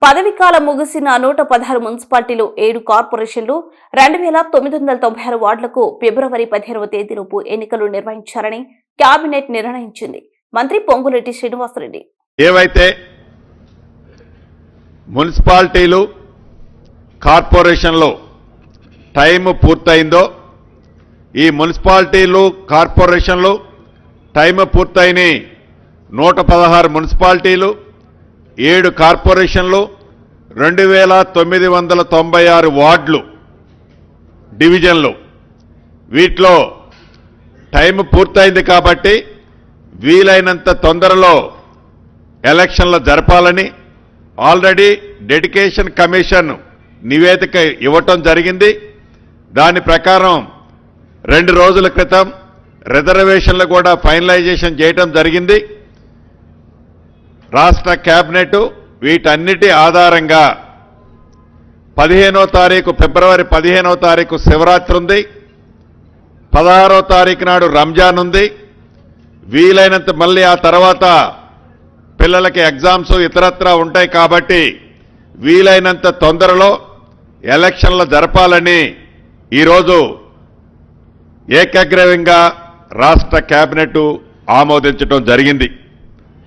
పదవీకాలం ముగిసిన 116 మున్సిపాలిటీలు 7 కార్పొరేషన్లు 2996 వార్డులకు ఫిబ్రవరి 15వ తేదీలోపు ఎన్నికలు నిర్వహించాలని కేబినెట్ నిర్ణయించింది. మంత్రి పొంగులేటి శ్రీనివాసరెడ్డి ఏవైతే మున్సిపాలిటీలు కార్పొరేషన్లో టైం పూర్తయిందో ఈ మున్సిపాలిటీలు కార్పొరేషన్లు టైం పూర్తయిన 116 మున్సిపాలిటీలు 7 కార్పొరేషన్లు 2996 వార్డులు డివిజన్లు వీటిలో టైం పూర్తయింది కాబట్టి వీలైనంత తొందరలో ఎలక్షన్లు జరపాలని ఆల్రెడీ డెడికేషన్ కమిషన్ నివేదిక ఇవ్వటం జరిగింది. దాని ప్రకారం 2 రోజుల క్రితం రిజర్వేషన్లు కూడా ఫైనలైజేషన్ చేయటం జరిగింది. రాష్ట్ర కేబినెట్ వీటన్నిటి ఆధారంగా 15వ తారీఖు ఫిబ్రవరి 15వ తారీఖు శివరాత్రి ఉంది, 16వ తారీఖు నాడు రంజాన్ ఉంది. వీలైనంత మళ్ళీ ఆ తర్వాత పిల్లలకి ఎగ్జామ్స్ ఇతరత్రా ఉంటాయి కాబట్టి వీలైనంత తొందరలో ఎలక్షన్లు జరపాలని ఈరోజు ఏకగ్రీవంగా రాష్ట్ర కేబినెట్ ఆమోదించడం జరిగింది.